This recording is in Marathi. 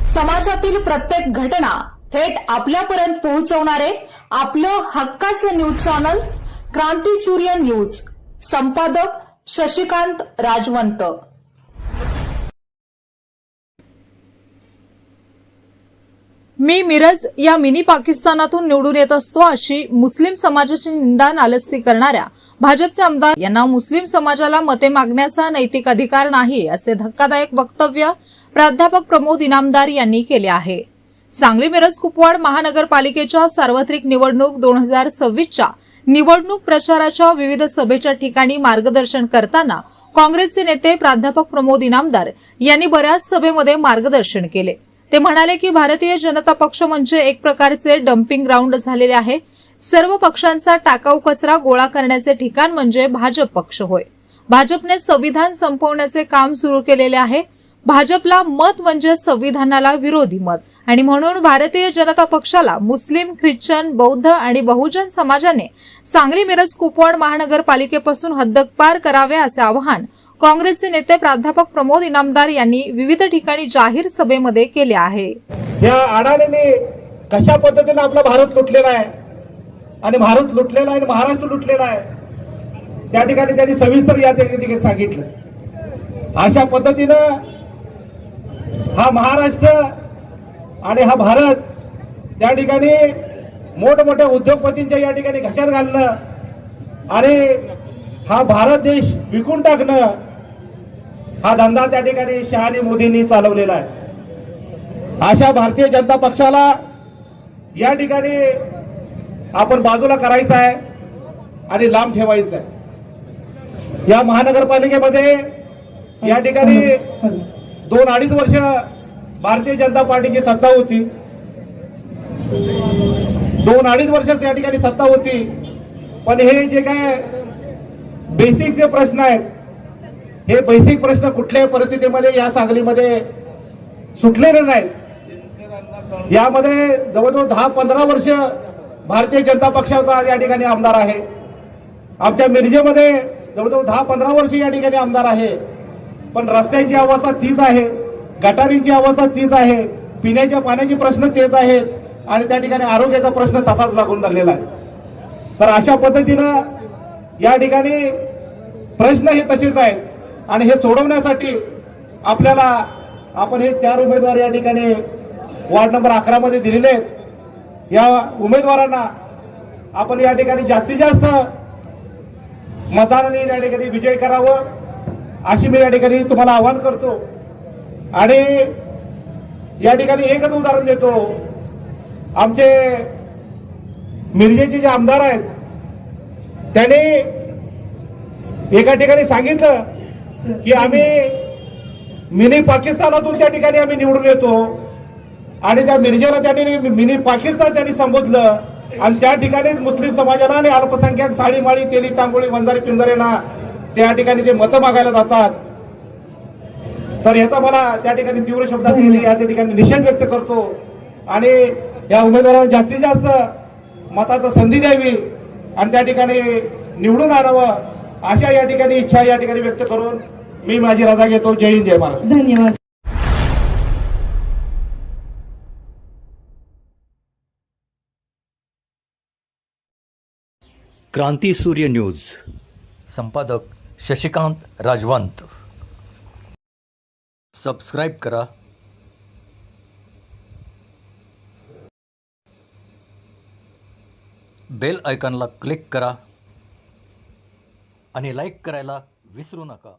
समाजातील प्रत्येक घटना थेट आपल्यापर्यंत पोहोचवणारे आपलं हक्काचं न्यूज चॅनल क्रांती सूर्य न्यूज. संपादक शशिकांत राजवंत. मी मिरज या मिनी पाकिस्तानातून निवडून येत असतो अशी मुस्लिम समाजाची निंदा नालस्ती करणाऱ्या भाजपचे आमदार यांना मुस्लिम समाजाला मते मागण्याचा नैतिक अधिकार नाही असे धक्कादायक वक्तव्य प्राध्यापक प्रमोद इनामदार यांनी केले आहे. सांगली मिरज कुपवाड महानगरपालिकेच्या सार्वत्रिक निवडणूक 2026च्या निवडणूक प्रचाराच्या विविध सभेच्या ठिकाणी मार्गदर्शन करताना काँग्रेसचे नेते प्राध्यापक प्रमोद इनामदार यांनी बऱ्याच सभेमध्ये मार्गदर्शन केले. ते म्हणाले की भारतीय जनता पक्ष म्हणजे एक प्रकारचे डम्पिंग ग्राउंड झालेले आहे. सर्व पक्षांचा टाकाऊ कचरा गोळा करण्याचे ठिकाण म्हणजे भाजप पक्ष होय. भाजपने संविधान संपवण्याचे काम सुरू केलेले आहे. भाजपला मत म्हणजे संविधानाला विरोधी मत आणि म्हणून भारतीय जनता पक्षाला मुस्लिम, ख्रिश्चन, बौद्ध आणि बहुजन समाजाने सांगली मिरज कुपवाड महानगरपालिकेपासून हद्दपार करावे असे आवाहन काँग्रेसचे नेते प्राध्यापक प्रमोद इनामदार यांनी विविध ठिकाणी जाहीर सभेमध्ये केले आहे. या अडाणीने कशा पद्धतीने आपला भारत लुटलेला आहे आणि भारत लुटलेला आहे आणि महाराष्ट्र लुटलेला आहे त्या ठिकाणी त्यांनी सविस्तर या ठिकाणी सांगितलं. अशा पद्धतीनं हा महाराष्ट्र आणि हा भारत त्या ठिकाणी मोठमोठ्या उद्योगपतींच्या या ठिकाणी घशात घालणं आणि हा भारत देश विकून टाकणं हा धंदा त्या ठिकाणी शहा आणि मोदींनी चालवलेला आहे. अशा भारतीय जनता पक्षाला या ठिकाणी आपण बाजूला करायचं आहे आणि लांब ठेवायचं आहे. या महानगरपालिकेमध्ये या ठिकाणी 2-2.5 वर्ष भारतीय जनता पार्टीची सत्ता होती. 2-2.5 वर्ष या ठिकाणी सत्ता होती. पण हे जे काय बेसिक जे प्रश्न आहेत हे बेसिक प्रश्न कुठल्याही परिस्थितीमध्ये या सांगलीमध्ये सुटलेले नाहीत. यामध्ये जवळजवळ 10-15 वर्ष भारतीय जनता पक्षाचा या ठिकाणी आमदार आहे. आमच्या मिरजेमध्ये जवळजवळ 10-15 वर्ष या ठिकाणी आमदार आहे. पण रस्त्यांची अवस्था तीच आहे, गटारींची अवस्था तीच आहे, पिण्याच्या पाण्याचे प्रश्न तेच आहेत आणि त्या ठिकाणी आरोग्याचा प्रश्न तसाच लागून राहिलेला आहे. तर अशा पद्धतीनं या ठिकाणी प्रश्न हे तसेच आहेत आणि हे सोडवण्यासाठी आपल्याला आपण हे 4 उमेदवार या ठिकाणी वार्ड नंबर 11 मध्ये दिलेले आहेत. या उमेदवारांना आपण या ठिकाणी जास्तीत जास्त मतदानाने या ठिकाणी विजय करावं अशी मी या ठिकाणी तुम्हाला आवाहन करतो. आणि या ठिकाणी एकच उदाहरण देतो. आमचे मिरजेचे जे आमदार आहेत त्यांनी एका ठिकाणी सांगितलं की आम्ही मिनी पाकिस्तानातून त्या ठिकाणी आम्ही निवडून येतो आणि त्या मिरजेला त्यांनी मिनी पाकिस्तान त्यांनी संबोधलं आणि त्या ठिकाणीच मुस्लिम समाजाला आणि अल्पसंख्याक साळीमाळी, तेली, तांबोळी, वंजारी, पिंजरेना त्या ठिकाणी ते मतं मागायला जातात. तर याचा मला त्या ठिकाणी तीव्र शब्दात या ठिकाणी निषेध व्यक्त करतो आणि या उमेदवारांना जास्तीत जास्त मताचा संधी द्यावी आणि त्या ठिकाणी निवडून आणावं अशा या ठिकाणी इच्छा या ठिकाणी व्यक्त करून मी माझी रजा घेतो. जय हिंद, जय महाराष्ट्र. धन्यवाद. क्रांती सूर्य न्यूज. संपादक शशिकांत राजवंत. सबस्क्राईब करा, बेल आयकॉनला क्लिक करा आणि लाईक करायला विसरू नका.